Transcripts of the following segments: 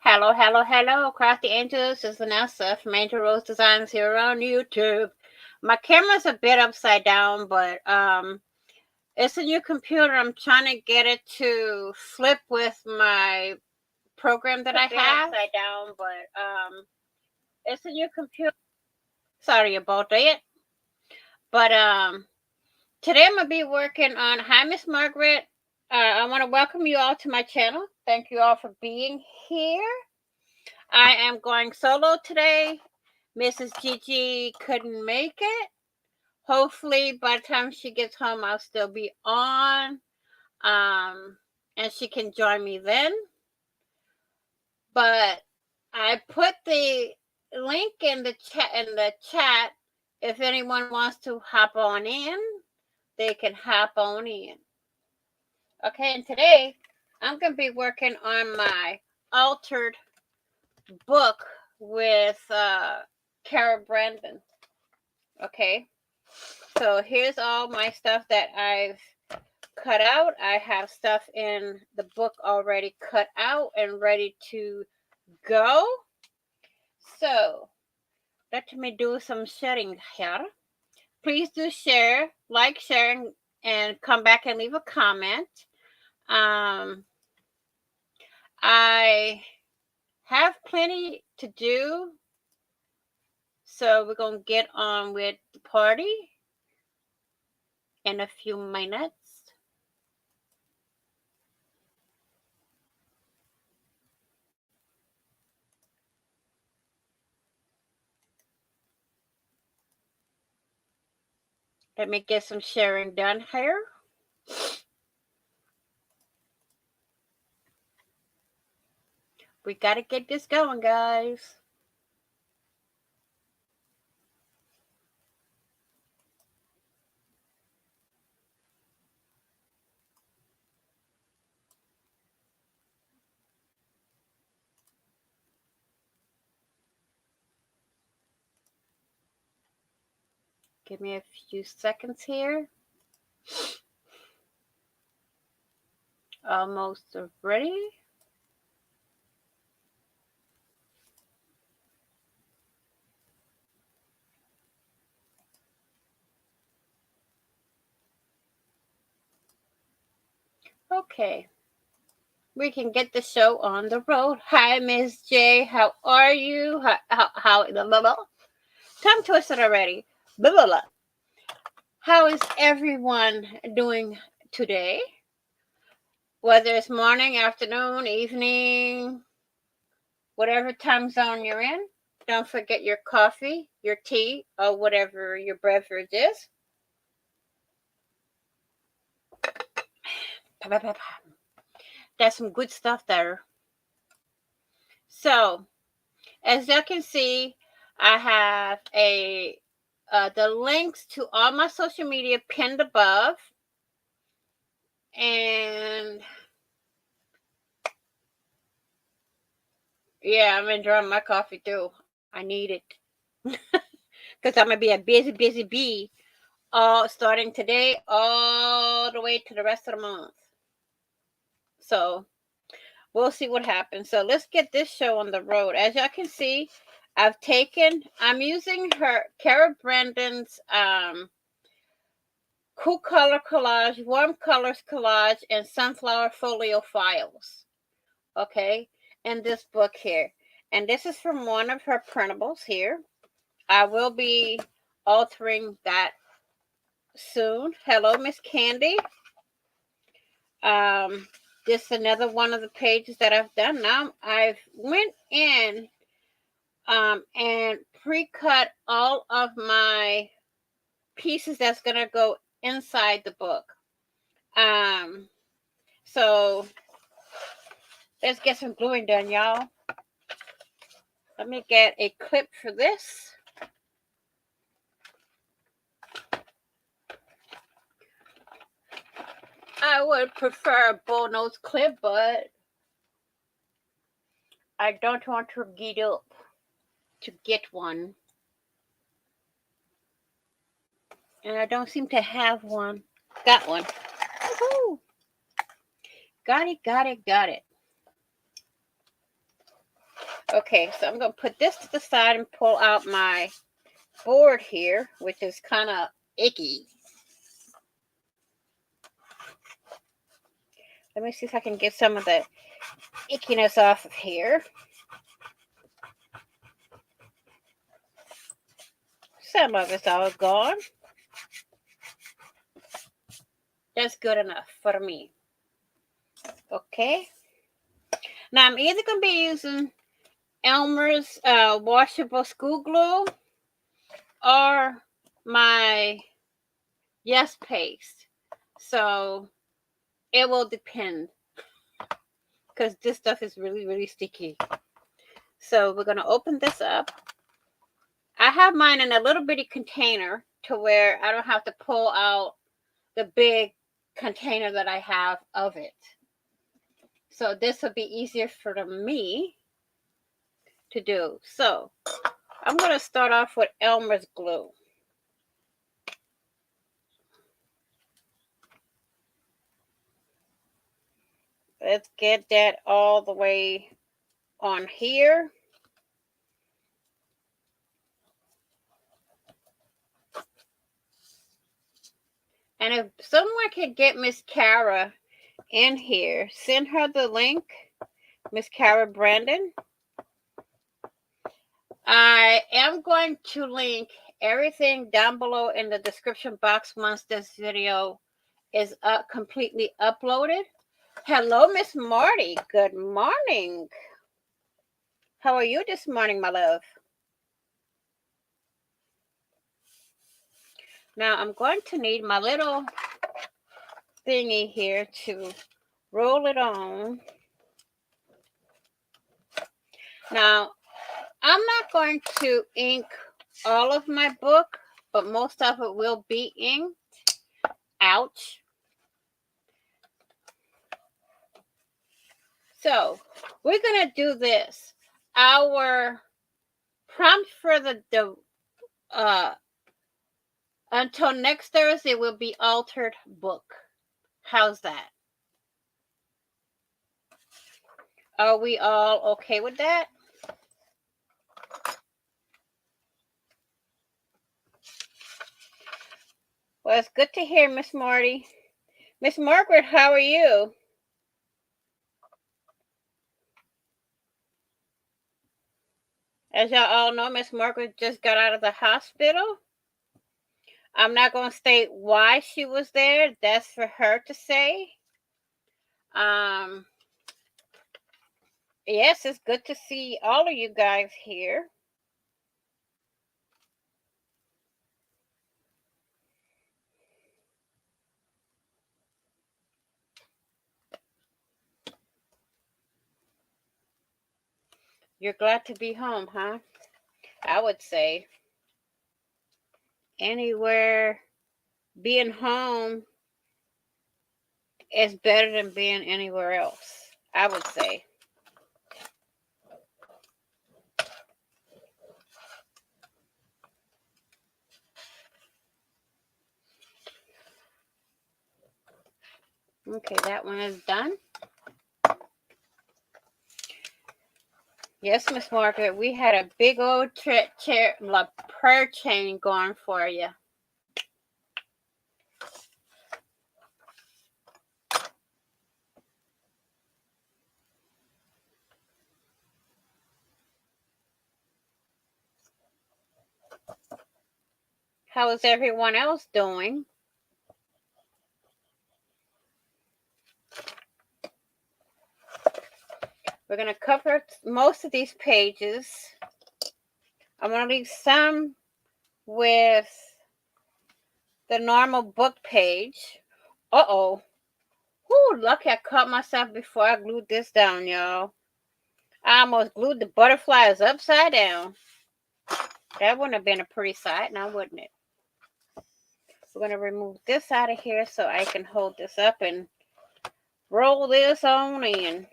Hello, hello, hello, across the angels. This is Vanessa from Angel Rose Designs here on YouTube. My camera's a bit upside down, but it's a new computer. I'm trying to get it to flip with my program that I have. Upside down, but it's a new computer. Sorry about that. But today I'm gonna be working on. Hi, Miss Margaret. I want to welcome you all to my channel. Thank you all for being here. I am going solo today. Mrs. Gigi couldn't make it. Hopefully, by the time she gets home, I'll still be on, and she can join me then. But I put the link in the chat. If anyone wants to hop on in, they can hop on in. Okay, and today I'm gonna be working on my altered book with Cara Brandon. Okay, so here's all my stuff that I've cut out. I have stuff in the book already cut out and ready to go. So let me do some sharing here. Please do share, like, share, and come back and leave a comment. I have plenty to do, so we're going to get on with the party in a few minutes. Let me get some sharing done here. We got to get this going, guys. Give me a few seconds here. Almost ready. Okay. We can get the show on the road. Hi, Miss J. How are you? How blah, blah, blah. Tongue twisted already. Blah, blah, blah. How is everyone doing today? Whether it's morning, afternoon, evening, whatever time zone you're in, don't forget your coffee, your tea, or whatever your beverage is. That's some good stuff there. So, as you can see, I have the links to all my social media pinned above, and yeah, I'm enjoying my coffee too. I need it because I'm gonna be a busy bee, all starting today, all the way to the rest of the month. So we'll see what happens. So let's get this show on the road. As y'all can see, I'm using Cara Brandon's Cool Color Collage, Warm Colors Collage, and Sunflower Folio Files. Okay, in this book here. And this is from one of her printables here. I will be altering that soon. Hello, Miss Candy. This is another one of the pages that I've done. Now I've went in and pre-cut all of my pieces that's gonna go inside the book. So let's get some gluing done, y'all. Let me get a clip for this. I would prefer a bullnose clip, but I don't want to get up to get one. And I don't seem to have one. Got one. Woohoo! Got it. Okay, so I'm going to put this to the side and pull out my board here, which is kind of icky. Let me see if I can get some of the ickiness off of here. Some of it's all gone. That's good enough for me. Okay. Now I'm either going to be using Elmer's washable school glue or my Yes paste. So it will depend because this stuff is really, really sticky. So we're going to open this up. I have mine in a little bitty container to where I don't have to pull out the big container that I have of it. So this will be easier for me to do. So I'm going to start off with Elmer's glue. Let's get that all the way on here. And if someone could get Miss Cara in here, send her the link, Miss Cara Brandon. I am going to link everything down below in the description box once this video is completely uploaded. Hello, Miss Marty. Good morning. How are you this morning, my love? Now, I'm going to need my little thingy here to roll it on. Now, I'm not going to ink all of my book, but most of it will be inked. Ouch. So, we're going to do this. Our prompt for the until next Thursday will be altered book. How's that? Are we all okay with that? Well, it's good to hear, Miss Marty. Miss Margaret, how are you? As y'all all know, Miss Margaret just got out of the hospital. I'm not going to state why she was there. That's for her to say. Yes, it's good to see all of you guys here. You're glad to be home, huh? I would say anywhere, being home is better than being anywhere else, I would say. Okay, that one is done. Yes, Miss Margaret, we had a big old prayer chain going for you. How is everyone else doing? We're going to cover most of these pages. I'm going to leave some with the normal book page. Uh-oh. Whoo, lucky I caught myself before I glued this down, y'all. I almost glued the butterflies upside down. That wouldn't have been a pretty sight, now wouldn't it? We're going to remove this out of here so I can hold this up and roll this on in.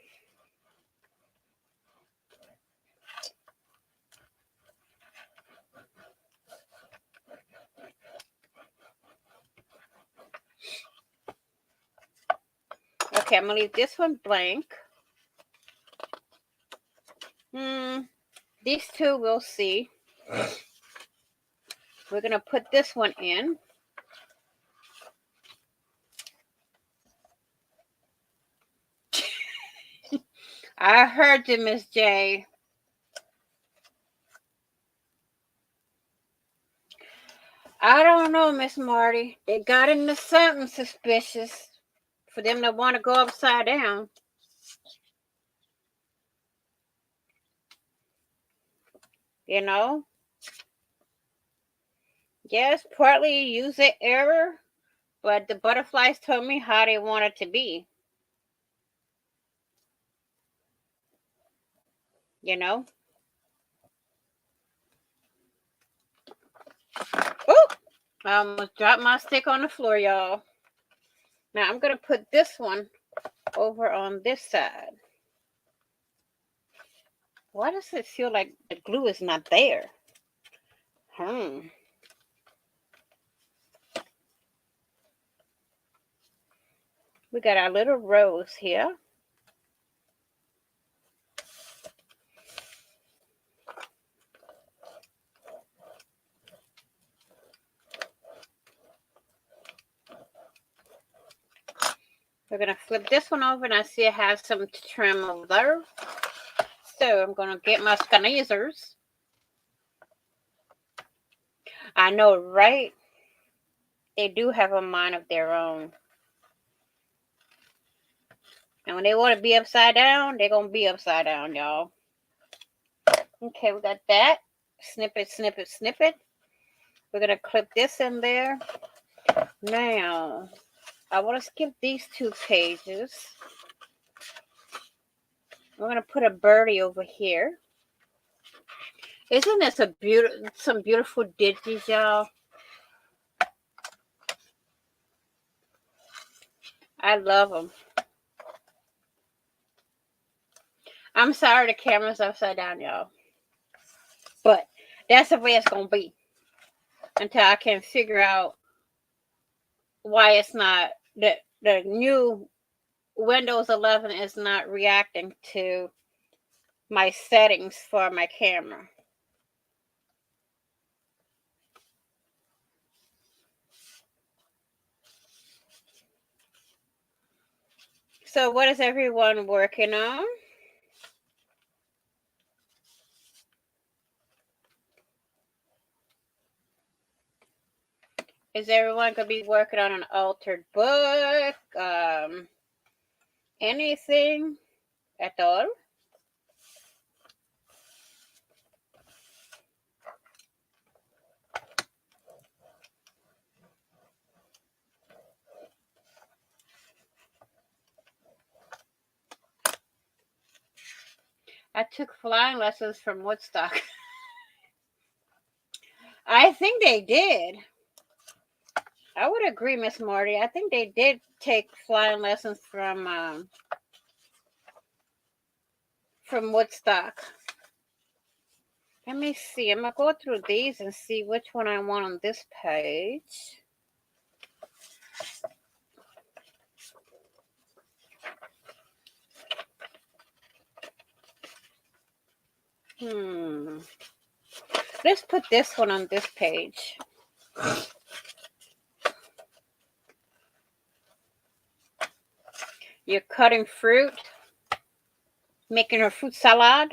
Okay, I'm going to leave this one blank. These two we'll see. We're going to put this one in. I heard you, Miss J. I don't know, Miss Marty. It got into something suspicious for them to want to go upside down. You know? Yes, partly user error, but the butterflies told me how they want it to be. You know? Oh! I almost dropped my stick on the floor, y'all. Now I'm going to put this one over on this side. Why does it feel like the glue is not there? We got our little rose here. We're going to flip this one over, and I see it has some trim over there. So I'm going to get my skeezers. I know, right? They do have a mind of their own. And when they want to be upside down, they're going to be upside down, y'all. Okay, we got that. Snip it, snip it, snip it. We're going to clip this in there. Now, I want to skip these 2 pages. I'm going to put a birdie over here. Isn't this some beautiful digits, y'all? I love them. I'm sorry the camera's upside down, y'all. But that's the way it's going to be. Until I can figure out why it's not, the new Windows 11 is not reacting to my settings for my camera. So what is everyone working on? Is everyone going to be working on an altered book? Anything at all? I took flying lessons from Woodstock. I think they did. I would agree, Miss Marty. I think they did take flying lessons from Woodstock. Let me see. I'm going to go through these and see which one I want on this page. Let's put this one on this page. You're cutting fruit, making a fruit salad.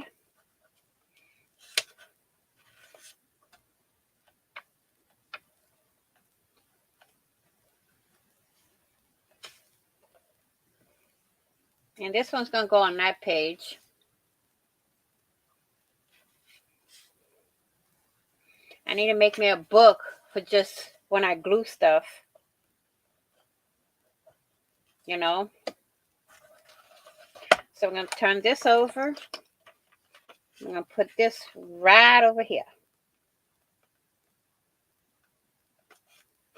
And this one's going to go on that page. I need to make me a book for just when I glue stuff. You know? So I'm going to turn this over. I'm going to put this right over here.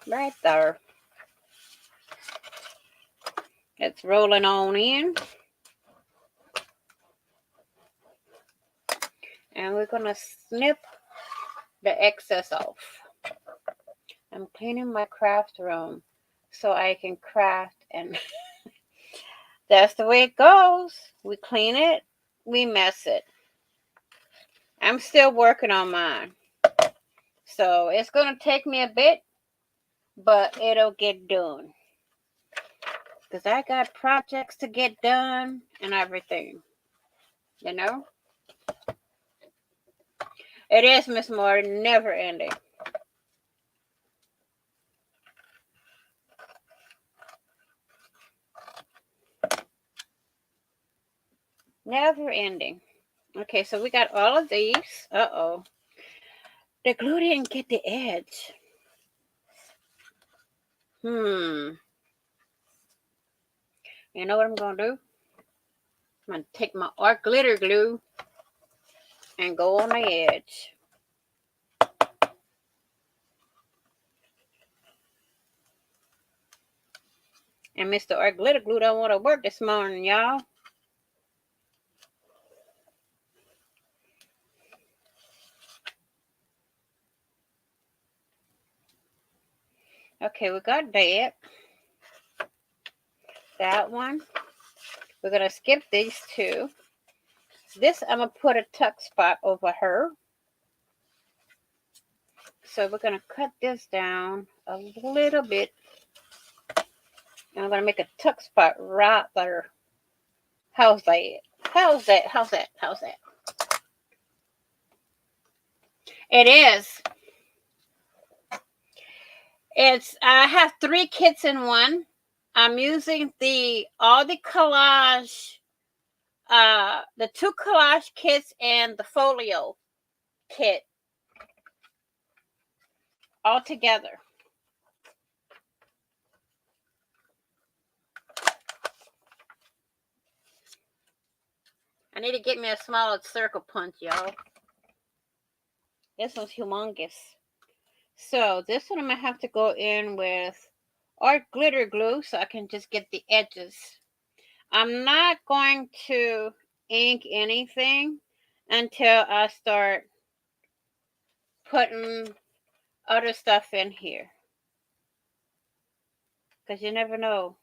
Right there. It's rolling on in. And we're going to snip the excess off. I'm cleaning my craft room so I can craft, and that's the way it goes. We clean it, we mess it. I'm still working on mine. So it's going to take me a bit, but it'll get done. Because I got projects to get done and everything. You know? It is, Miss Marty, never ending. Never ending. Okay, so we got all of these. Uh-oh. The glue didn't get the edge. You know what I'm going to do? I'm going to take my art glitter glue and go on the edge. And Mr. Art glitter glue don't want to work this morning, y'all. Okay, we got that. That one. We're going to skip these two. This, I'm going to put a tuck spot over her. So we're going to cut this down a little bit. And I'm going to make a tuck spot right there. How's that? How's that? How's that? How's that? It is. I have 3 kits in one. I'm using all the collage, the 2 collage kits and the folio kit all together. I need to get me a smaller circle punch, y'all. This one's humongous. So this one I'm going to have to go in with art glitter glue so I can just get the edges. I'm not going to ink anything until I start putting other stuff in here. Because you never know.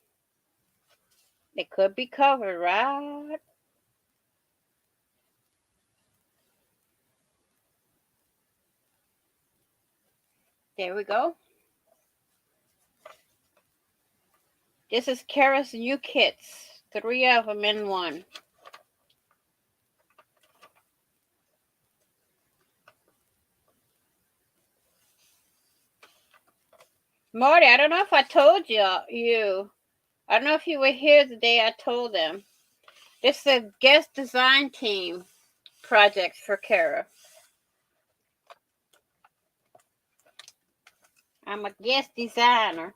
They could be covered, right? There we go. This is Cara's new kits. 3 of them in one. Marty, I don't know if I told you. I don't know if you were here the day I told them. This is a guest design team project for Cara. I'm a guest designer.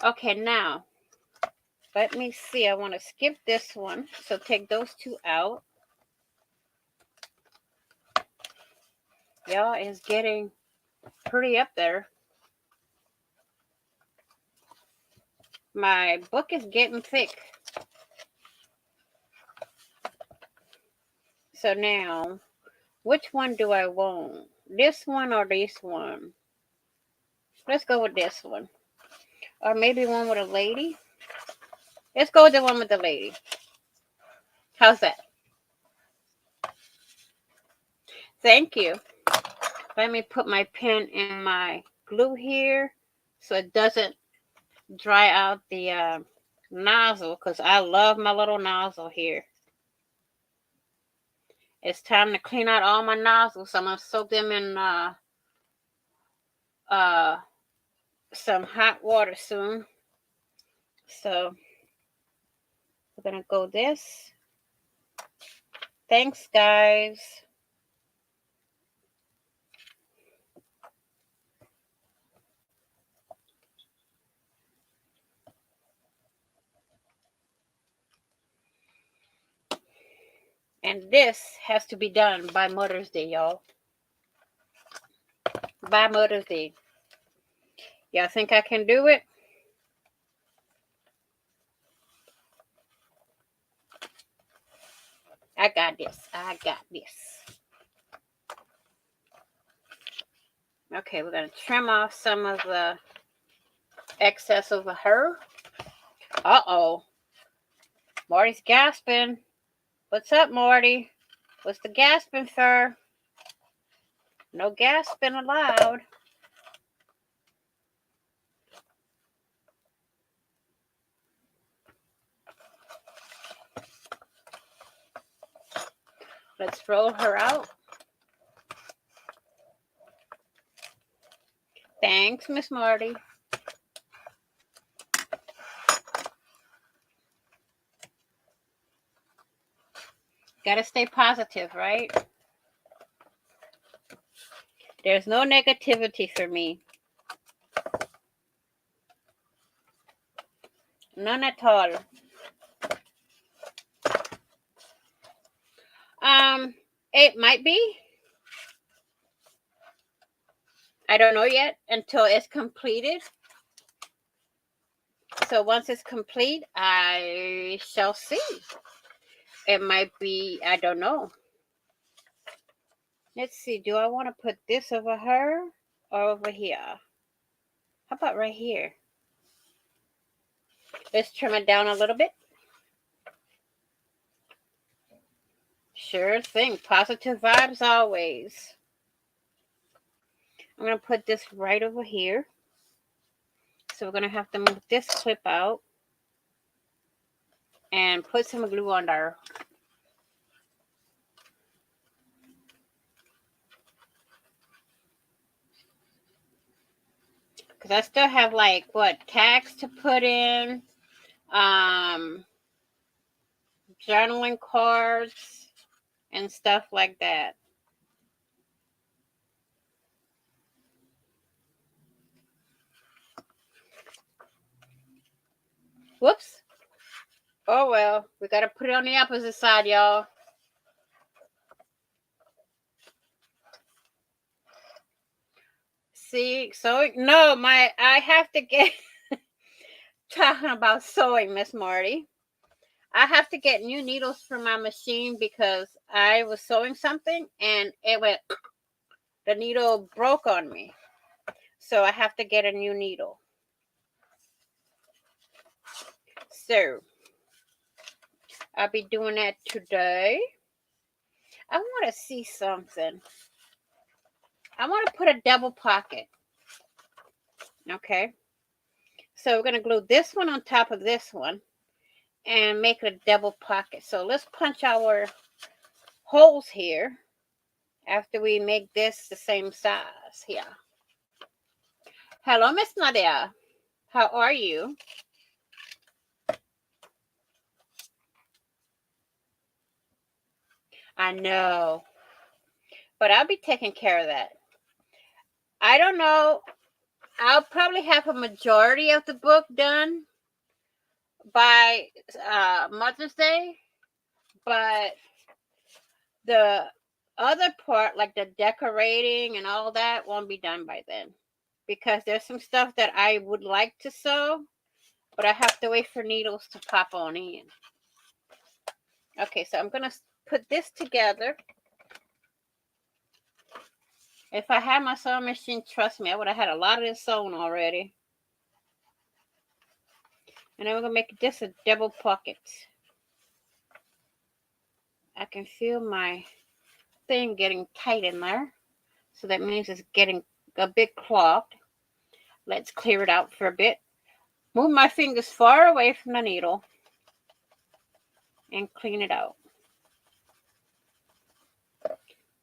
Okay, now, let me see. I want to skip this one. So take those 2 out. Y'all, it's getting pretty up there. My book is getting thick. So now, which one do I want? This one or this one? Let's go with this one. Or maybe one with a lady. Let's go with the one with the lady. How's that? Thank you. Let me put my pen in my glue here so it doesn't dry out the nozzle, because I love my little nozzle here. It's time to clean out all my nozzles. So I'm going to soak them in some hot water soon. So we're going to go this. Thanks, guys. And this has to be done by Mother's Day, y'all. By Mother's Day. Y'all think I can do it? I got this. I got this. Okay, we're going to trim off some of the excess over her. Uh-oh. Marty's gasping. What's up, Marty? What's the gasping, sir? No gasping allowed. Let's roll her out. Thanks, Miss Marty. Gotta stay positive, right? There's no negativity for me. None at all. It might be. I don't know yet until it's completed. So once it's complete, I shall see. It might be, I don't know. Let's see, do I want to put this over her or over here? How about right here? Let's trim it down a little bit. Sure thing. Positive vibes always. I'm going to put this right over here. So we're going to have to move this clip out and put some glue on there. Because I still have like, what, tags to put in. Journaling cards and stuff like that. Whoops. Oh well, we gotta put it on the opposite side, y'all. See, sewing. No, I have to get talking about sewing, Miss Marty. I have to get new needles for my machine because I was sewing something and it went, the needle broke on me. So I have to get a new needle. So I'll be doing that today. I want to see something. I want to put a double pocket. Okay. So we're going to glue this one on top of this one and make it a double pocket. So let's punch our holes here after we make this the same size here. Hello, Miss Nadia. How are you? I know. But I'll be taking care of that. I don't know. I'll probably have a majority of the book done by Mother's Day. But the other part, like the decorating and all that, won't be done by then. Because there's some stuff that I would like to sew, but I have to wait for needles to pop on in. Okay, so I'm going to put this together. If I had my sewing machine, trust me, I would have had a lot of this sewn already. And then we're going to make this a double pocket. I can feel my thing getting tight in there. So that means it's getting a bit clogged. Let's clear it out for a bit. Move my fingers far away from the needle and clean it out.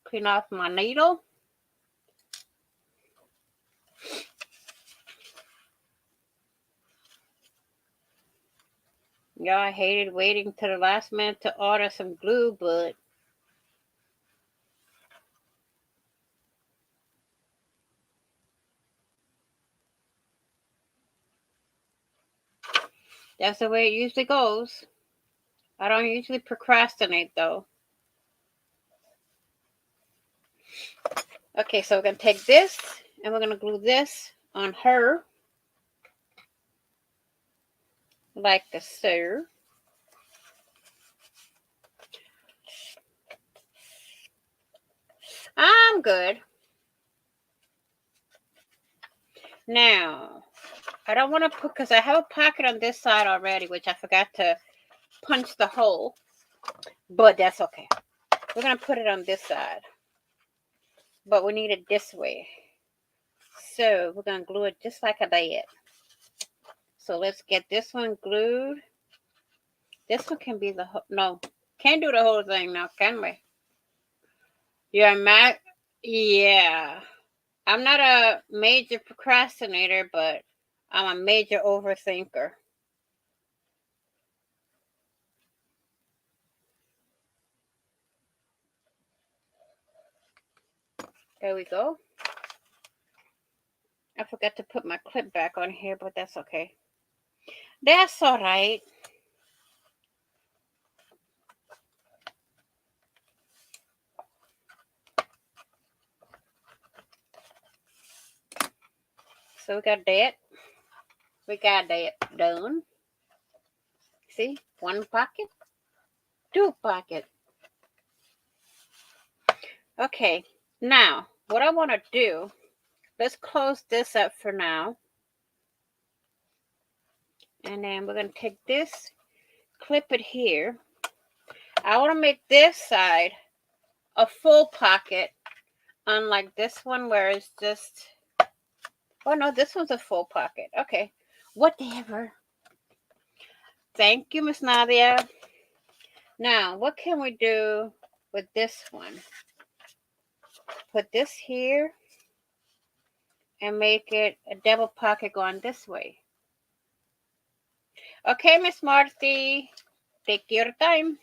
Clean off my needle. Yeah, I hated waiting to the last minute to order some glue, but that's the way it usually goes. I don't usually procrastinate though. Okay, so we're going to take this and we're going to glue this on her like so. I'm good. Now, I don't want to put, because I have a pocket on this side already, which I forgot to punch the hole, but that's okay. We're going to put it on this side, but we need it this way. So we're going to glue it just like I did. So let's get this one glued. This one can be the whole, no, can't do the whole thing now, can we? Yeah, Matt. Yeah. I'm not a major procrastinator, but I'm a major overthinker. There we go. I forgot to put my clip back on here, but that's okay. That's all right. So we got that. We got that done. See, one pocket, two pocket. Okay, now what I want to do, let's close this up for now. And then we're going to take this, clip it here. I want to make this side a full pocket, unlike this one where it's just, oh no, this one's a full pocket. Okay, whatever. Thank you, Miss Nadia. Now, what can we do with this one? Put this here and make it a double pocket going this way. Okay, Miss Marty, take your time.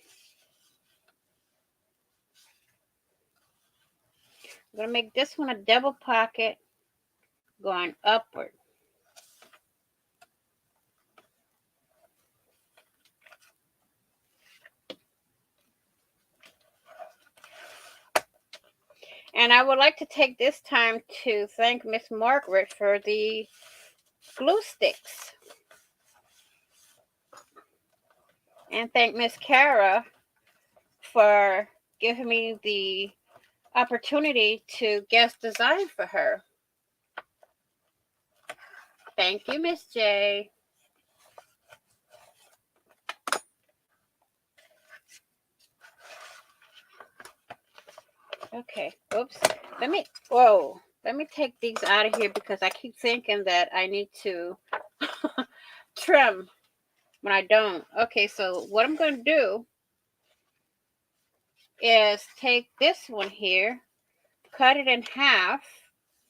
I'm going to make this one a double pocket going upward. And I would like to take this time to thank Miss Margaret for the glue sticks. And thank Miss Cara for giving me the opportunity to guest design for her. Thank you, Miss J. Okay, oops. Let me take these out of here because I keep thinking that I need to trim when I don't. Okay, so what I'm going to do is take this one here, cut it in half,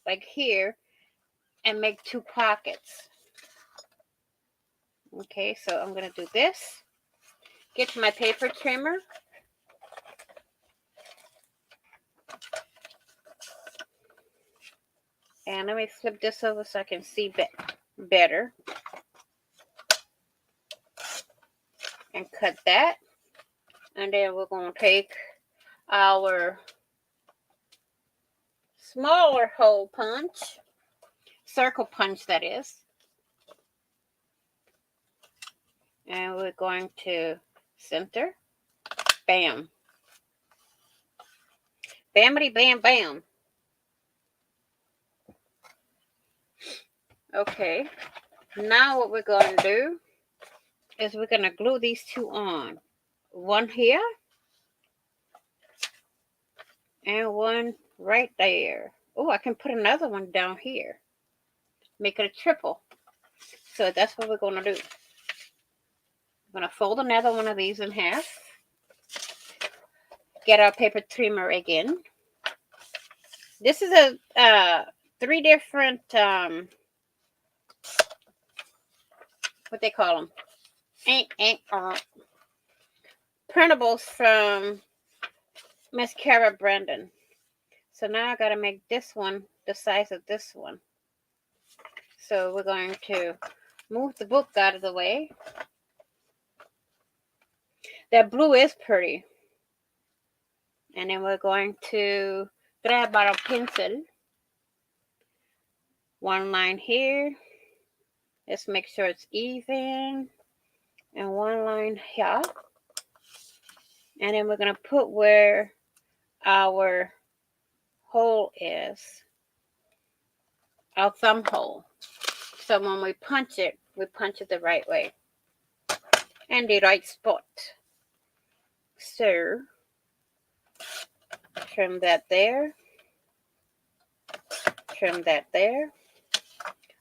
like here, and make two pockets. Okay, so I'm going to do this. Get my paper trimmer. And let me flip this over so I can see better. And cut that. And then we're going to take our smaller hole punch, circle punch that is. And we're going to center. Bam. Bamity bam bam. Okay. Now what we're going to do is we're going to glue these two on. One here. And one right there. Oh, I can put another one down here. Make it a triple. So that's what we're going to do. I'm going to fold another one of these in half. Get our paper trimmer again. This is a 3 different, what they call them? Printables from Miss Cara Brandon. So now I got to make this one the size of this one. So we're going to move the book out of the way. That blue is pretty. And then we're going to grab our pencil. One line here. Let's make sure it's even. And one line here. And then we're going to put where our hole is. Our thumb hole. So when we punch it the right way. And the right spot. So Trim that there. Trim that there.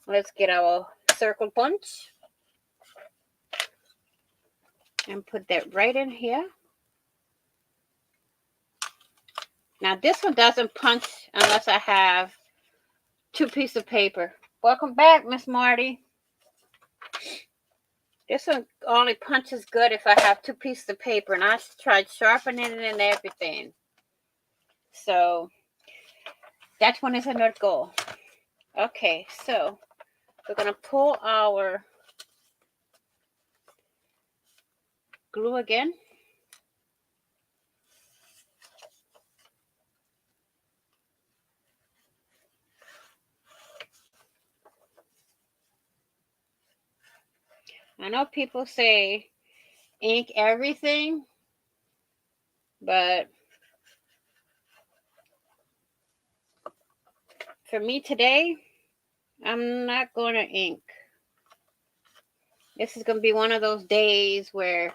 Let's get our circle punch. And put that right in here. Now this one doesn't punch unless I have 2 pieces of paper. Welcome back, Miss Marty. This one only punches good if I have 2 pieces of paper, and I tried sharpening it and everything. So that one is a not go. Okay, so we're gonna pull our glue again. I know people say ink everything, but for me today, I'm not going to ink. This is going to be one of those days where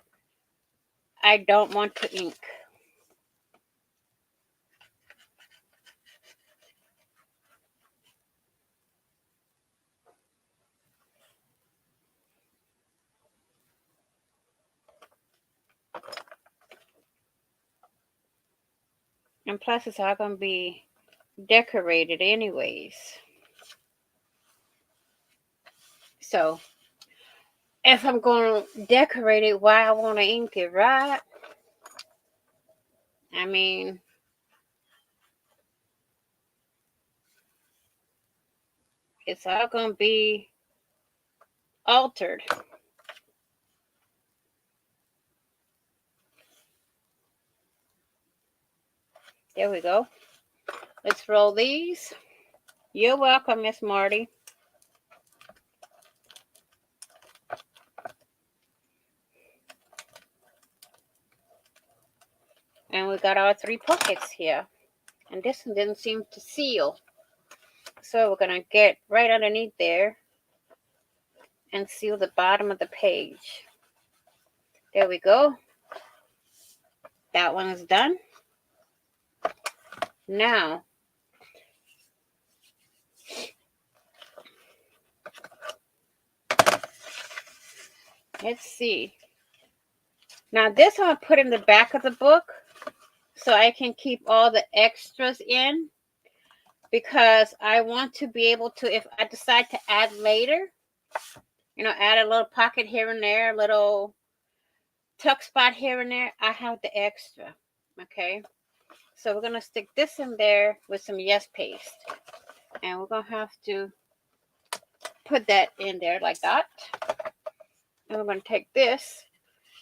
I don't want to ink. And plus, it's all going to be decorated anyways. So, if I'm going to decorate it, why I want to ink it, right? I mean, it's all going to be altered. There we go. Let's roll these. You're welcome, Miss Marty. And we got our 3 pockets here. And this one didn't seem to seal. So we're going to get right underneath there and seal the bottom of the page. There we go. That one is done. Now, let's see. Now this one I put in the back of the book so I can keep all the extras in, because I want to be able to, if I decide to add later, add a little pocket here and there, a little tuck spot here and there, I have the extra. Okay, so we're going to stick this in there with some yes paste, and we're going to have to put that in there like that. And we're going to take this,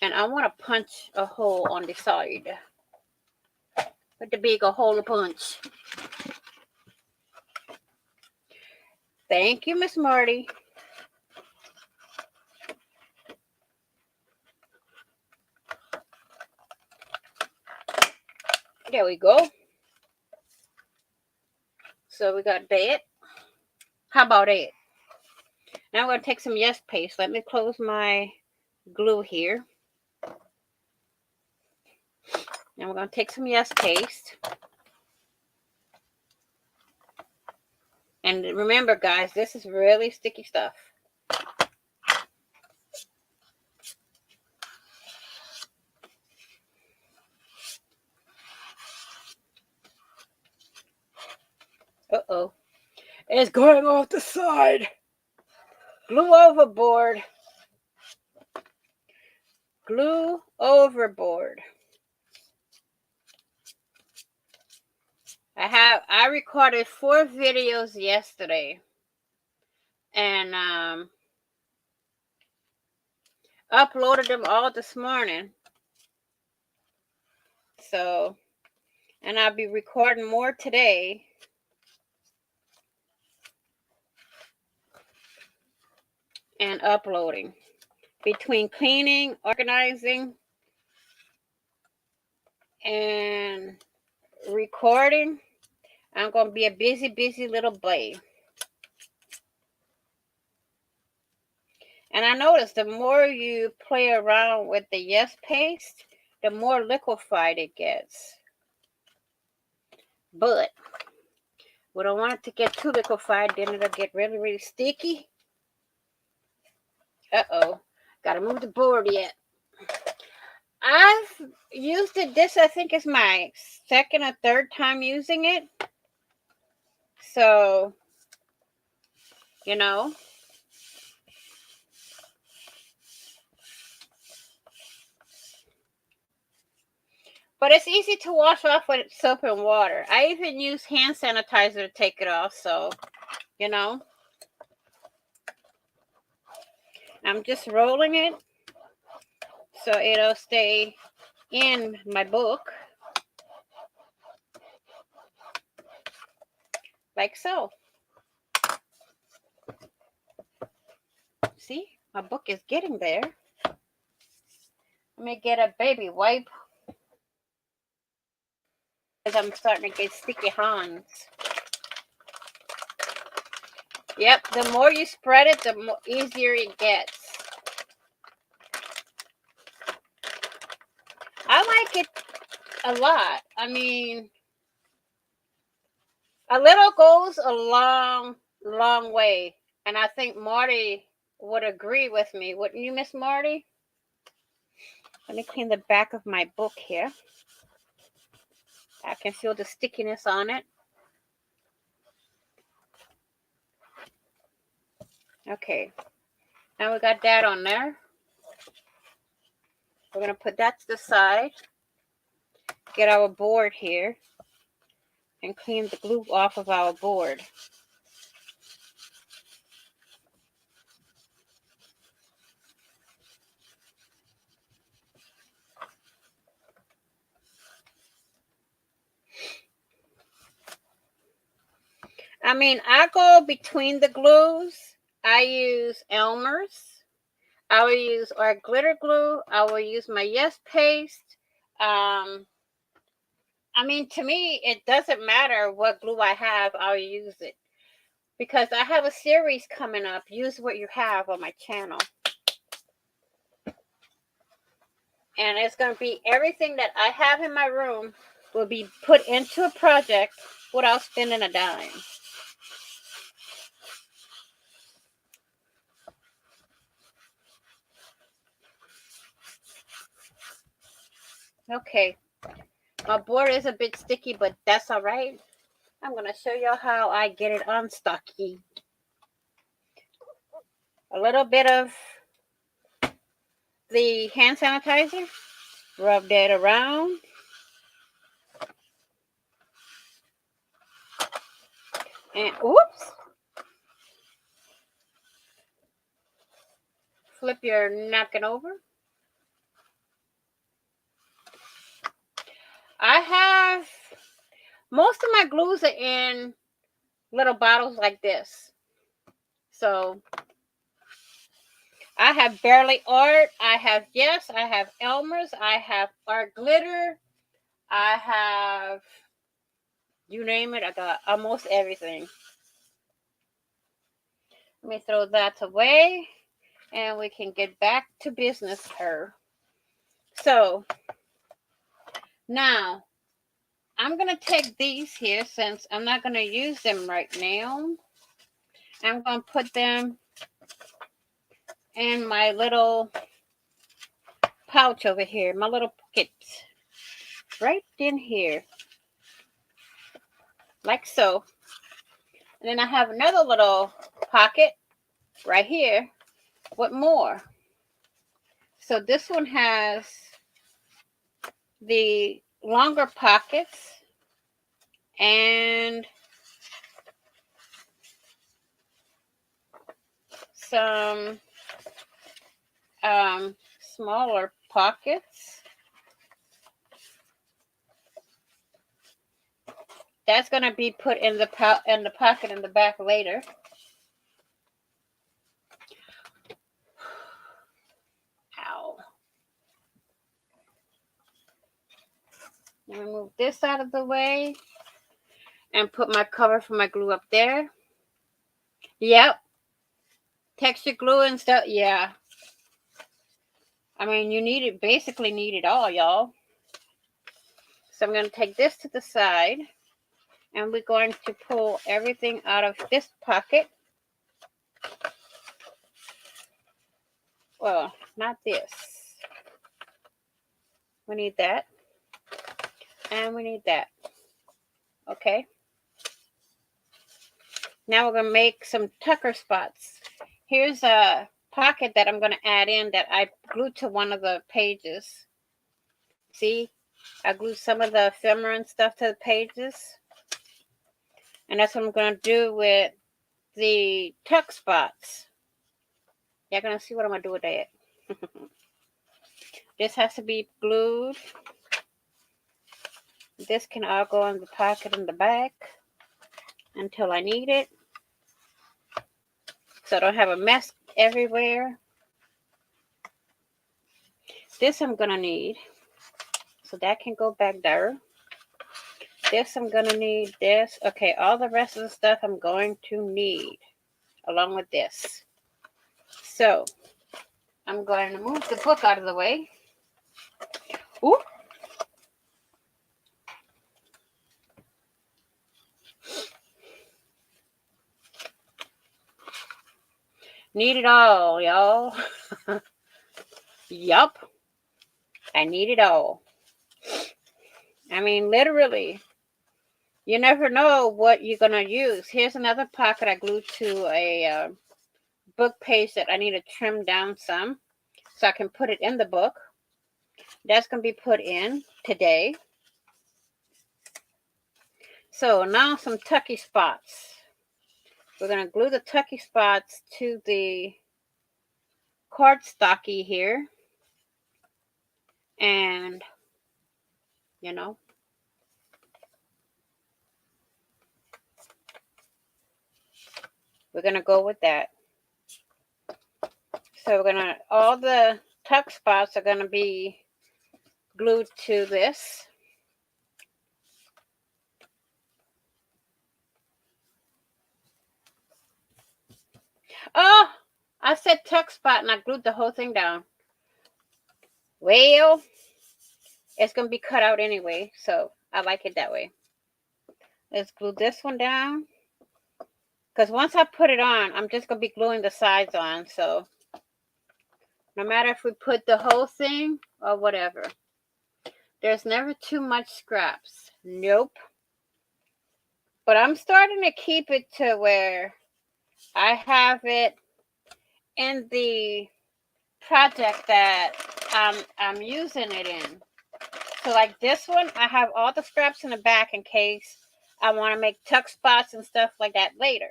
and I want to punch a hole on the side. Put the big hole punch. Thank you, Miss Marty. There we go. So we got that. How about it? Now I'm going to take some yes paste. Let me close my glue here. Now we're going to take some yes paste. And remember, guys, this is really sticky stuff. Uh-oh. It's going off the side. Glue overboard. Glue overboard. I recorded 4 videos yesterday. And uploaded them all this morning. So, and I'll be recording more today. And uploading. Between cleaning, organizing, and recording, I'm going to be a busy little babe. And I noticed the more you play around with the yes paste, the more liquefied it gets. but we don't want it to get too liquefied, then it'll get really, really sticky. Uh-oh. Gotta move the board yet. I've used it. This, I think, is my second or third time using it. So, you know. But it's easy to wash off with soap and water. I even use hand sanitizer to take it off. So, you know. I'm just rolling it so it'll stay in my book. Like so. See, my book is getting there. Let me get a baby wipe because I'm starting to get sticky hands. Yep, the more you spread it, the more easier it gets. I like it a lot. I mean, a little goes a long, long way. And I think Marty would agree with me. Wouldn't you, Miss Marty? Let me clean the back of my book here. I can feel the stickiness on it. Okay. Now we got that on there. We're going to put that to the side. Get our board here. And clean the glue off of our board. I mean, I go between the glues. I use Elmers. I will use our glitter glue. I will use my Yes paste. I mean, to me, it doesn't matter what glue I have. I'll use it. Because I have a series coming up. Use what you have on my channel. And it's going to be everything that I have in my room will be put into a project without spending a dime. Okay, my board is a bit sticky, but that's all right. I'm going to show y'all how I get it unstucky. A little bit of the hand sanitizer, rub that around. And oops, flip your napkin over. I have most of my glues are in little bottles like this. So I have Barely Art, I have Yes, I have Elmer's, I have Art Glitter, I have, you name it, I got almost everything. Let me throw that away and we can get back to business here. So now I'm going to take these here since I'm not going to use them right now. I'm going to put them in my little pouch over here, my little pocket, right in here, like so. And then I have another little pocket right here with more. So this one has the longer pockets and some smaller pockets. That's going to be put in the pocket in the back later. Ow. Let me move this out of the way and put my cover for my glue up there. Yep. Texture glue and stuff. Yeah. I mean, you basically need it all, y'all. So I'm going to take this to the side. And we're going to pull everything out of this pocket. Well, not this. We need that. And we need that. Okay. Now we're going to make some tucker spots. Here's a pocket that I'm going to add in that I glued to one of the pages. See? I glued some of the ephemera and stuff to the pages. And that's what I'm going to do with the tuck spots. You're going to see what I'm going to do with that. This has to be glued. This can all go in the pocket in the back until I need it. So I don't have a mess everywhere. This I'm going to need. So that can go back there. This I'm going to need this. Okay, all the rest of the stuff I'm going to need along with this. So I'm going to move the book out of the way. Ooh. Need it all, y'all. Yup. I need it all. I mean, literally. You never know what you're going to use. Here's another pocket I glued to a book page that I need to trim down some so I can put it in the book. That's going to be put in today. So now some tucky spots. We're going to glue the tucky spots to the cardstocky here. And, you know, we're going to go with that. So we're going to, all the tuck spots are going to be glued to this. Oh, I said tuck spot and I glued the whole thing down. Well, it's going to be cut out anyway, so I like it that way. Let's glue this one down. Because once I put it on, I'm just going to be gluing the sides on. So no matter if we put the whole thing or whatever, there's never too much scraps. Nope. But I'm starting to keep it to where I have it in the project that I'm using it in. So like this one, I have all the scraps in the back in case I want to make tuck spots and stuff like that later.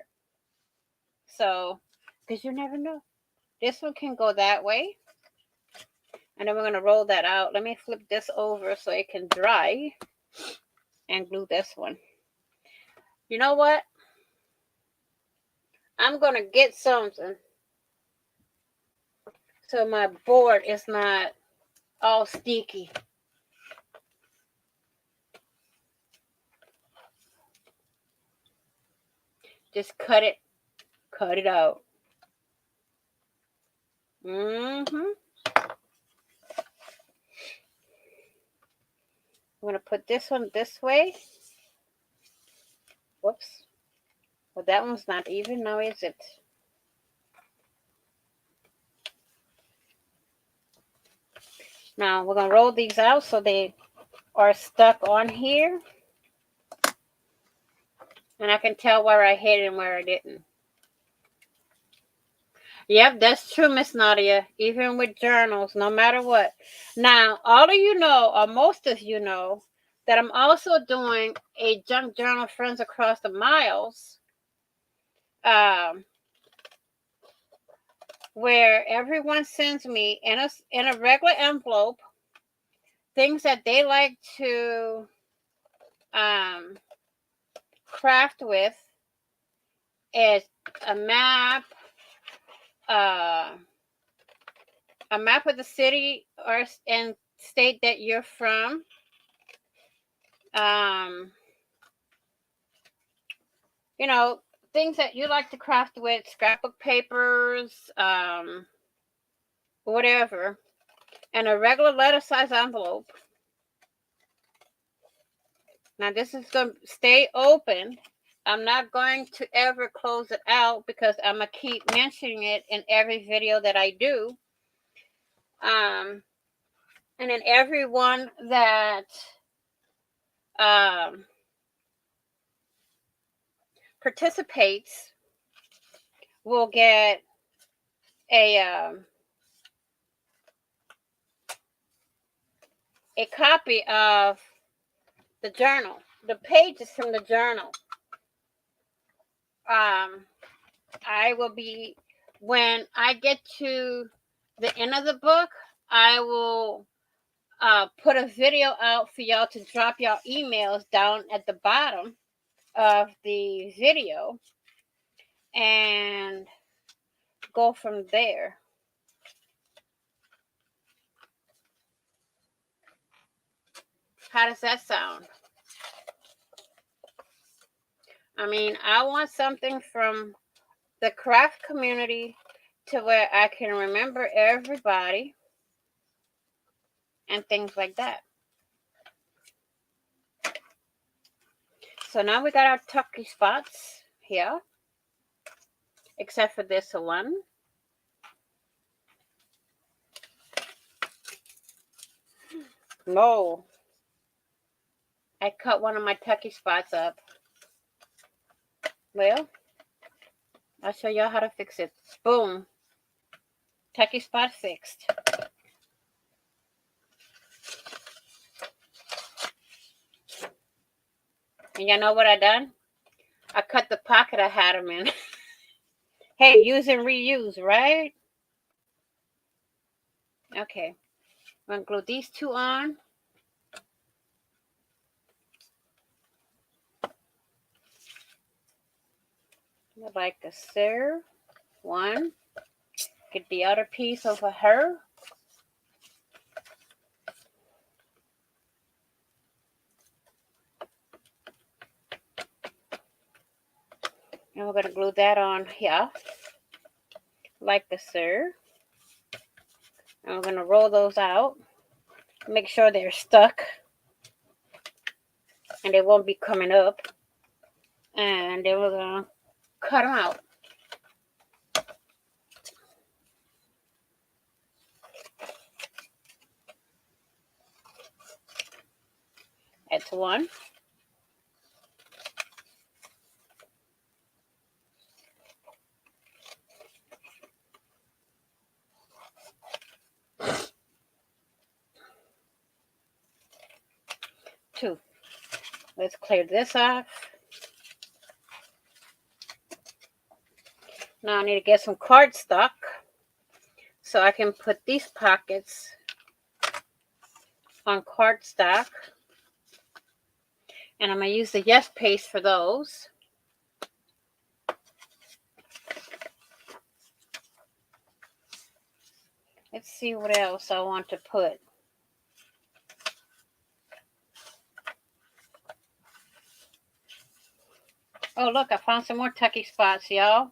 So, because you never know. This one can go that way. And then we're going to roll that out. Let me flip this over so it can dry. And glue this one. You know what? I'm going to get something so my board is not all sticky. Just cut it out. I'm going to put this one this way. Whoops. Well, that one's not even now, is it? Now, we're going to roll these out so they are stuck on here. And I can tell where I hit it and where I didn't. Yep, that's true, Miss Nadia. Even with journals, no matter what. Now, all of you know, or most of you know, that I'm also doing a junk journal Friends Across the Miles, where everyone sends me in a regular envelope things that they like to craft with. Is a map of the city or and state that you're from. You know, things that you like to craft with, scrapbook papers, whatever, and a regular letter size envelope. Now this is going to stay open. I'm not going to ever close it out because I'm going to keep mentioning it in every video that I do. And then everyone that participates will get a copy of the journal, the pages from the journal. I will be, when I get to the end of the book, I will put a video out for y'all to drop y'all emails down at the bottom of the video and go from there. How does that sound? I mean, I want something from the craft community to where I can remember everybody and things like that. So now we got our tucky spots here, except for this one. No, I cut one of my tucky spots up. Well, I'll show y'all how to fix it. Boom. Tucky spot fixed. And y'all know what I done? I cut the pocket I had them in. Hey, use and reuse, right? Okay. I'm going to glue these two on. Like so. One. Get the other piece over her. And we're going to glue that on here. Like so. And we're going to roll those out. Make sure they're stuck. And they won't be coming up. And then we're going to cut them out. That's one. Two. Let's clear this off. Now I need to get some cardstock so I can put these pockets on cardstock. And I'm going to use the Yes paste for those. Let's see what else I want to put. Oh, look, I found some more tucky spots, y'all.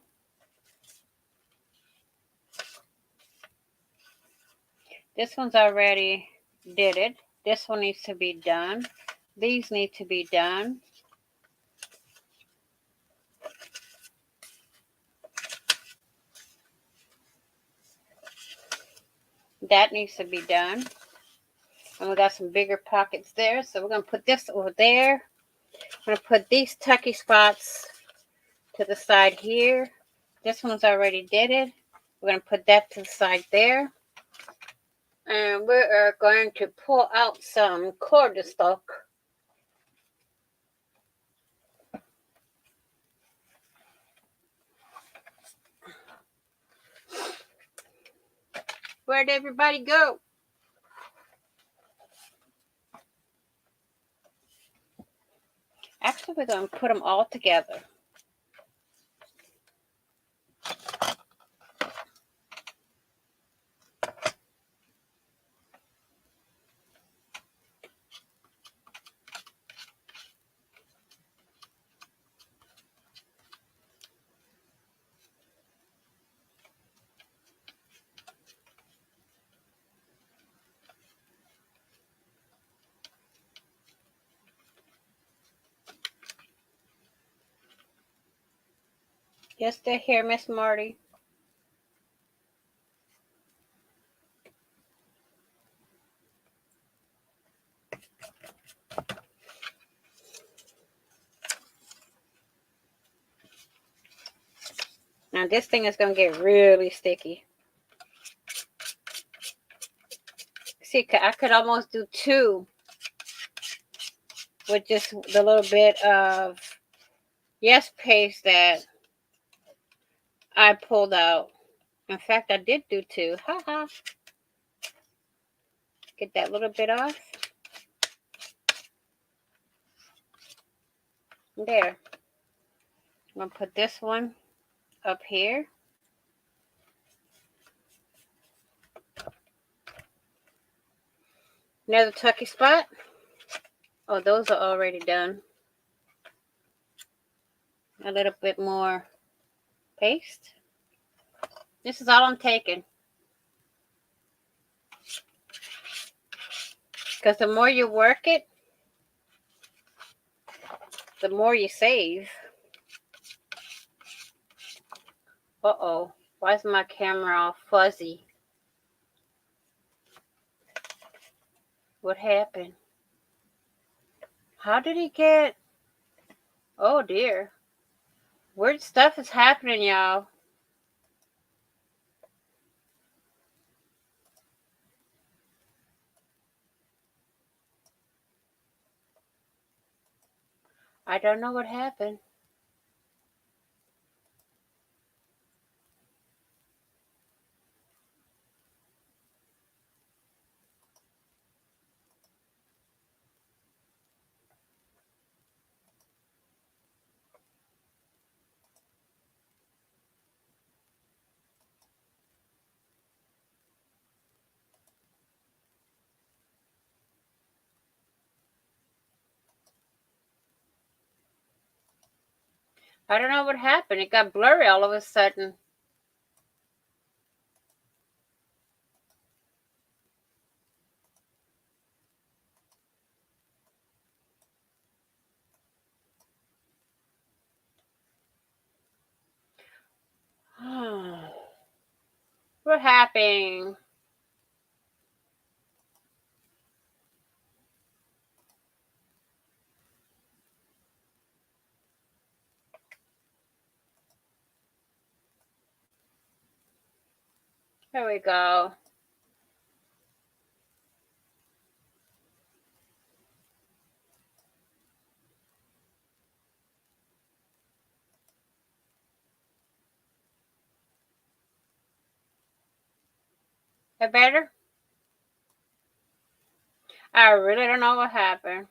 This one's already did it. This one needs to be done. These need to be done. That needs to be done. And we got some bigger pockets there. So we're going to put this over there. I'm going to put these tucky spots to the side here. This one's already did it. We're going to put that to the side there. And we are going to pull out some cardstock. Where'd everybody go? Actually, we're going to put them all together. Yes, they're here, Miss Marty. Now this thing is going to get really sticky. See, I could almost do two with just the little bit of Yes paste that I pulled out. In fact, I did do two. Ha ha. Get that little bit off. There. I'm going to put this one up here. Another tucky spot. Oh, those are already done. A little bit more paste. This is all I'm taking. Because the more you work it, the more you save. Uh-oh. Why is my camera all fuzzy? What happened? How did he get... Oh, dear. Weird stuff is happening, y'all. I don't know what happened. I don't know what happened. It got blurry all of a sudden. What happened? There we go. That better? I really don't know what happened.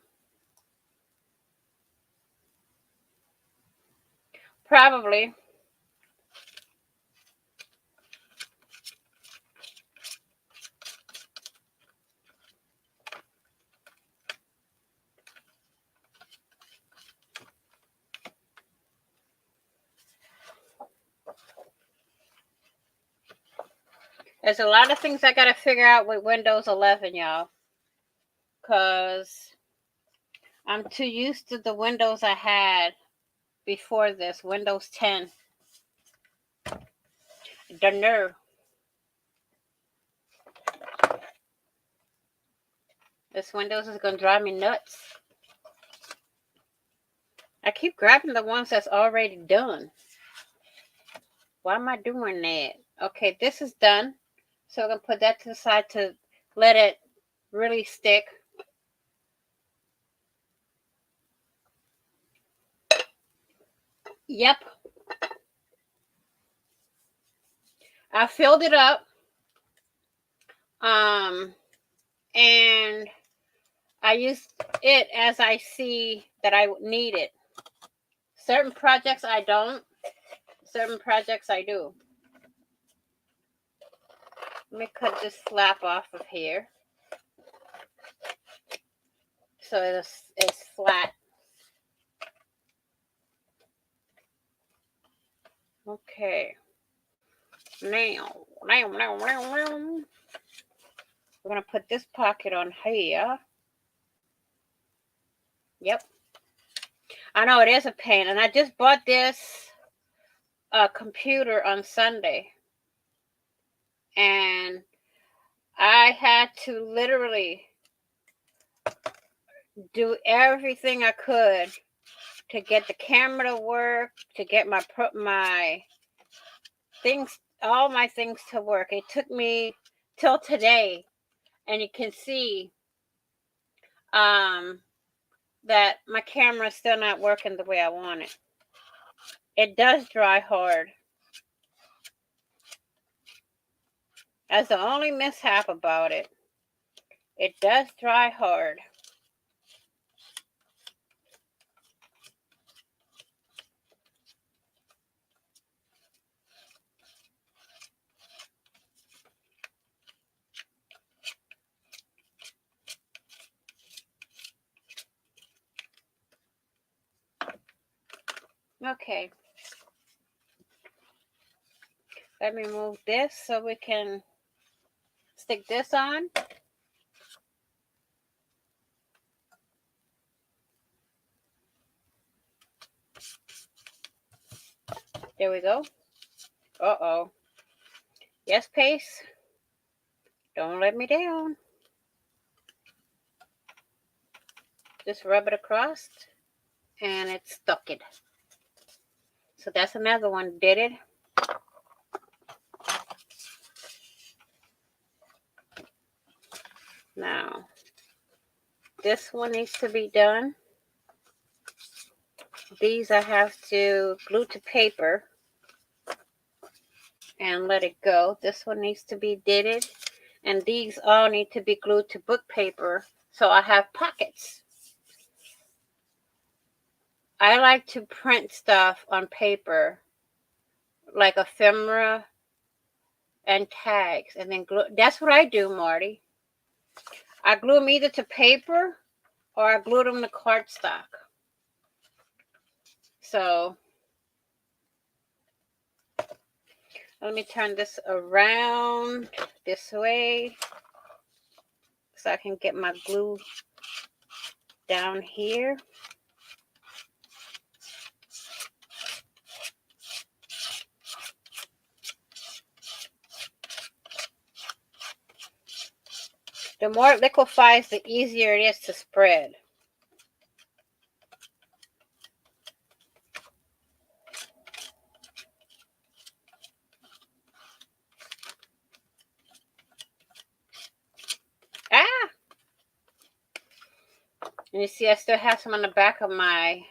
Probably. There's a lot of things I got to figure out with Windows 11, y'all. Because I'm too used to the Windows I had before this, Windows 10. The nerve. This Windows is going to drive me nuts. I keep grabbing the ones that's already done. Why am I doing that? Okay, this is done. So I'm going to put that to the side to let it really stick. Yep. I filled it up. And I use it as I see that I need it. Certain projects I don't. Certain projects I do. Let me cut this flap off of here. So it's flat. Okay. Now. We're going to put this pocket on here. Yep. I know it is a pain. And I just bought this a computer on Sunday, and I had to literally do everything I could to get the camera to work, to get my things, all my things to work. It took me till today, and you can see um, that my camera is still not working the way I want it. It does dry hard. That's the only mishap about it. It does dry hard. Okay, let me move this so we can stick this on. There we go. Uh-oh. Yes, Pace. Don't let me down. Just rub it across, and it stuck it. So that's another one. Did it? Now, this one needs to be done. These I have to glue to paper and let it go. This one needs to be did, and these all need to be glued to book paper so I have pockets. I like to print stuff on paper, like ephemera and tags, and then glue. That's what I do, Marty. I glue them either to paper or I glue them to cardstock. So let me turn this around this way so I can get my glue down here. The more it liquefies, the easier it is to spread. Ah! And you see I still have some on the back of my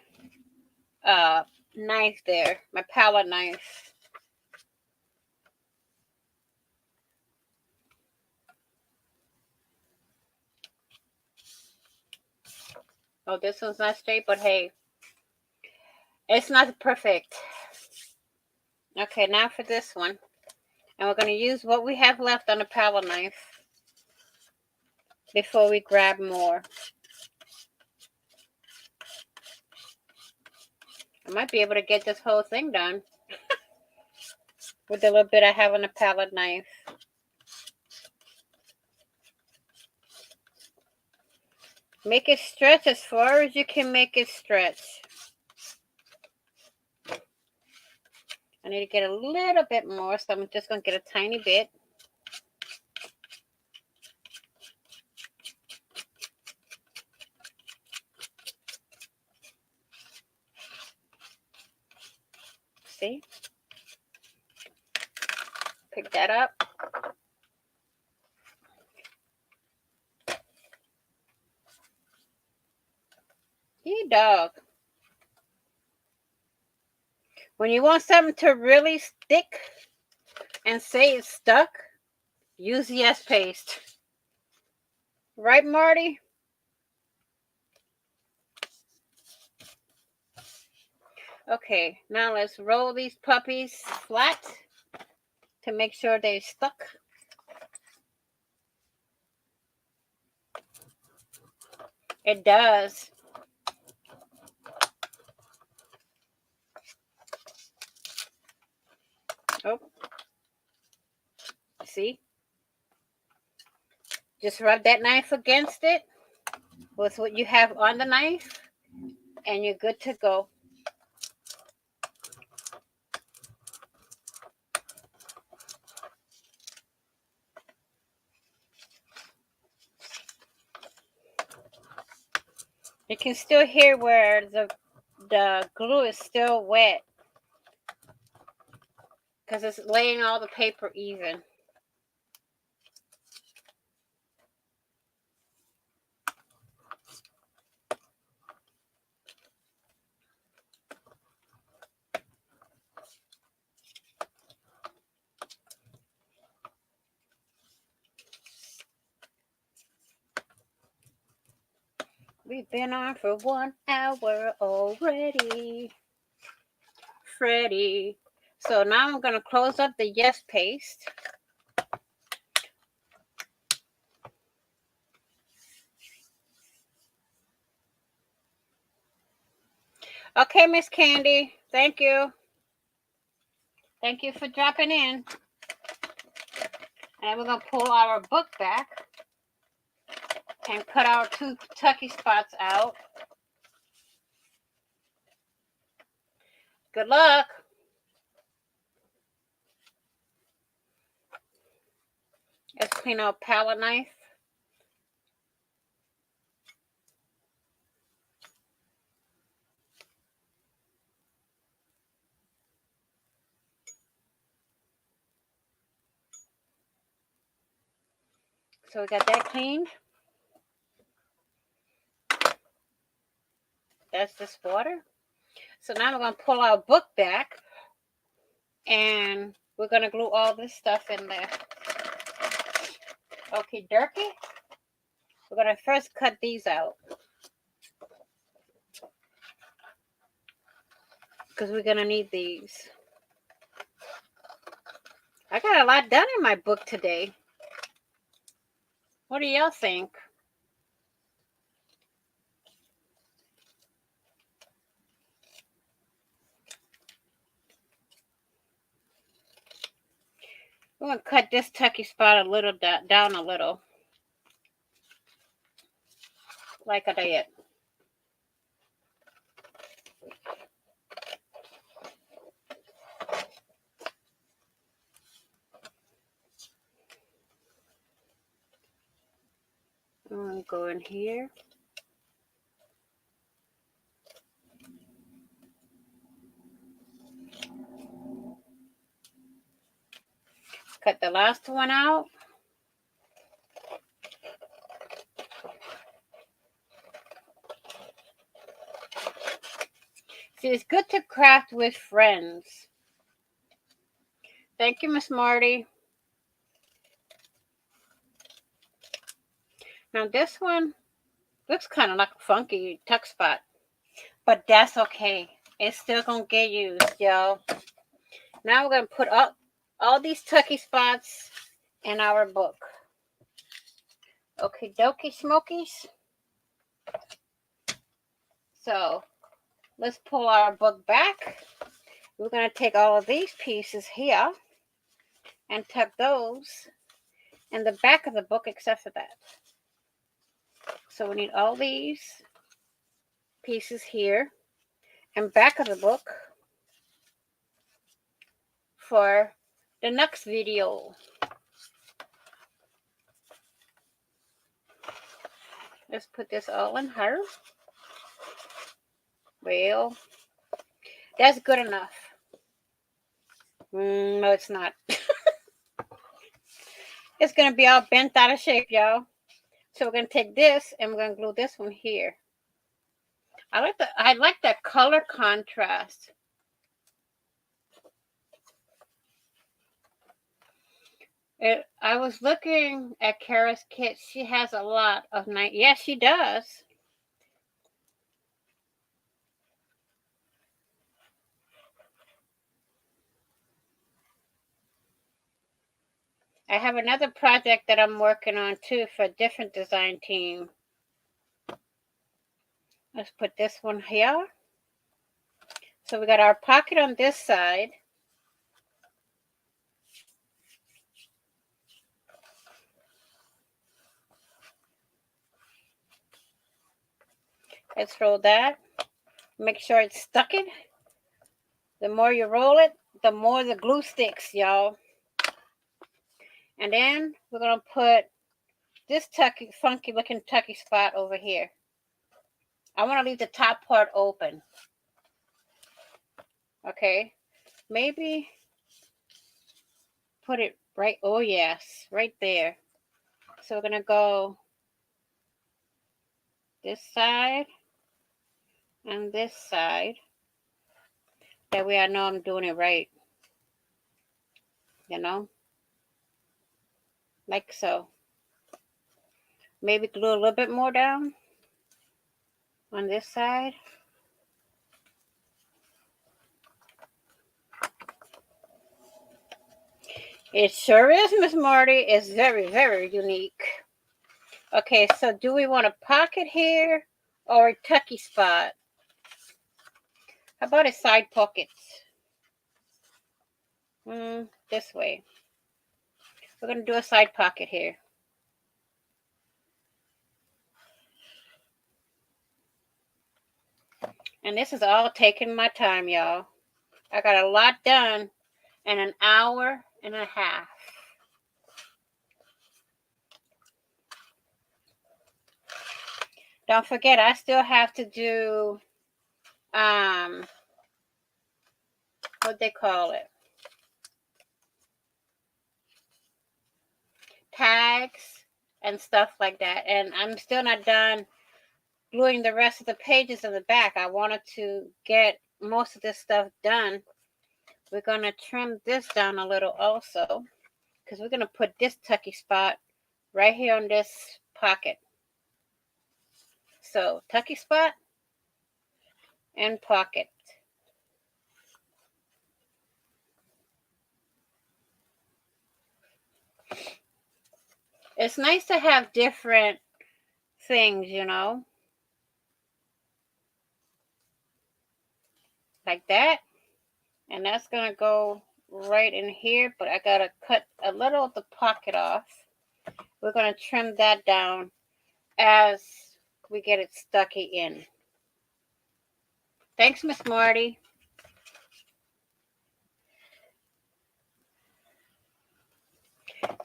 knife there, my palette knife. Oh, this one's not straight, but hey, it's not perfect. Okay, now for this one. And we're going to use what we have left on the palette knife before we grab more. I might be able to get this whole thing done with the little bit I have on the palette knife. Make it stretch as far as you can make it stretch. I need to get a little bit more, so I'm just going to get a tiny bit. See? Pick that up. You dog. When you want something to really stick and say it's stuck, use yes paste. Right, Marty? Okay, now let's roll these puppies flat to make sure they're stuck. It does. Oh. See? Just rub that knife against it with what you have on the knife, and you're good to go. You can still hear where the glue is still wet because it's laying all the paper even. We've been on for 1 hour already. Freddie. So now I'm going to close up the Yes paste. Okay, Miss Candy. Thank you. Thank you for dropping in. And we're going to pull our book back and cut our 2 tucky spots out. Good luck. Let's clean out palette knife. So we got that cleaned. That's this water. So now we're going to pull our book back and we're going to glue all this stuff in there. Okay, Durkee. We're going to first cut these out because we're going to need these. I got a lot done in my book today. What do y'all think? We're going to cut this tucky spot a little down a little. Like I did. I'm going to go in here. Cut the last one out. See, it's good to craft with friends. Thank you, Miss Marty. Now this one looks kind of like a funky tuck spot, but that's okay. It's still going to get used, y'all. Now we're going to put up all these tucky spots in our book. Okay, dokie smokies. So let's pull our book back. We're going to take all of these pieces here and tuck those in the back of the book except for that. So we need all these pieces here and back of the book for the next video. Let's put this all in her. Well, that's good enough. No, it's not. It's going to be all bent out of shape, y'all. So we're going to take this and we're going to glue this one here. I like that color contrast. I was looking at Cara's kit. She has a lot of nice. Yes, she does. I have another project that I'm working on too for a different design team. Let's put this one here. So we got our pocket on this side. Let's roll that. Make sure it's stuck in. The more you roll it, the more the glue sticks, y'all. And then we're going to put this funky looking tucky spot over here. I want to leave the top part open. Okay. Maybe put it right. Oh, yes. Right there. So we're going to go this side and this side. That way I know I'm doing it right. You know? Like so. Maybe glue a little bit more down on this side. It sure is, Miss Marty. It's very, very unique. Okay, so do we want a pocket here or a tucky spot? How about a side pocket? This way. We're going to do a side pocket here. And this is all taking my time, y'all. I got a lot done in an hour and a half. Don't forget, I still have to do, what they call it? Tags and stuff like that. And I'm still not done gluing the rest of the pages in the back. I wanted to get most of this stuff done. We're going to trim this down a little also, because we're going to put this tucky spot right here on this pocket. So tucky spot and pocket. It's nice to have different things, you know, like that. And that's going to go right in here, but I got to cut a little of the pocket off. We're going to trim that down as we get it stuck in. Thanks, Miss Marty.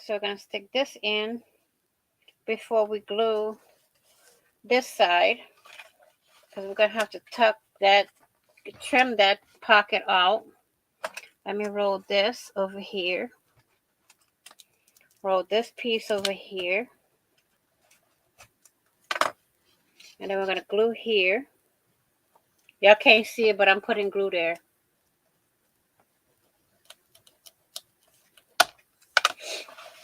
So we're going to stick this in before we glue this side, because we're going to have to tuck that, trim that pocket out. Let me roll this over here. Roll this piece over here. And then we're going to glue here. Y'all can't see it, but I'm putting glue there.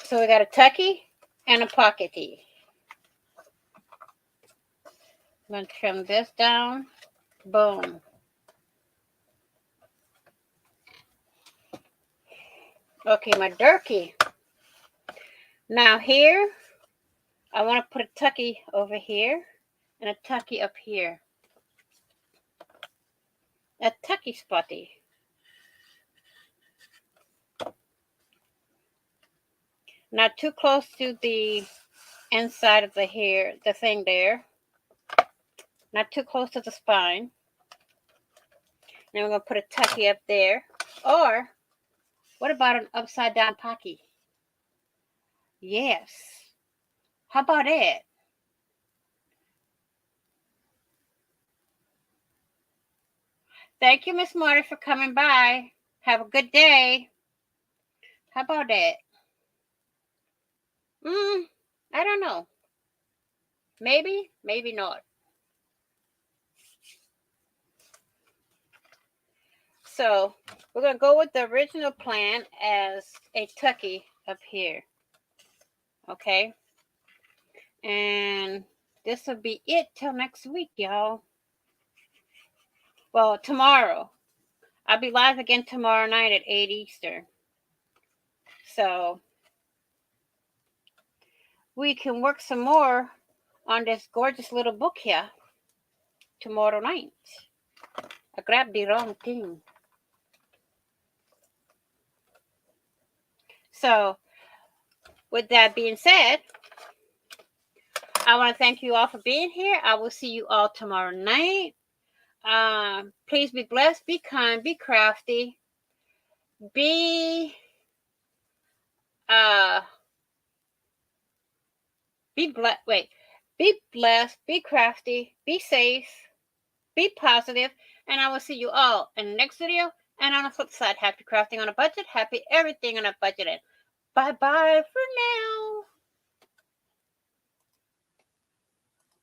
So we got a tucky and a pockety. I'm going to trim this down. Boom. Okay, my durkee. Now here, I want to put a tucky over here and a tucky up here. A tucky spotty. Not too close to the inside of the hair, the thing there. Not too close to the spine. Then we're going to put a tucky up there. Or, what about an upside down pocky? Yes. How about it? Thank you, Miss Marty, for coming by. Have a good day. How about that? I don't know. Maybe, maybe not. So we're going to go with the original plan as a tucky up here. Okay. And this will be it till next week, y'all. Well, tomorrow. I'll be live again tomorrow night at 8 Eastern. So we can work some more on this gorgeous little book here tomorrow night. I grabbed the wrong thing. So, with that being said, I want to thank you all for being here. I will see you all tomorrow night. Please be blessed, be kind, be crafty, be blessed. Wait, Be blessed, be crafty, be safe, be positive, and I will see you all in the next video. And on the flip side, happy crafting on a budget, happy everything on a budget. And bye bye for now.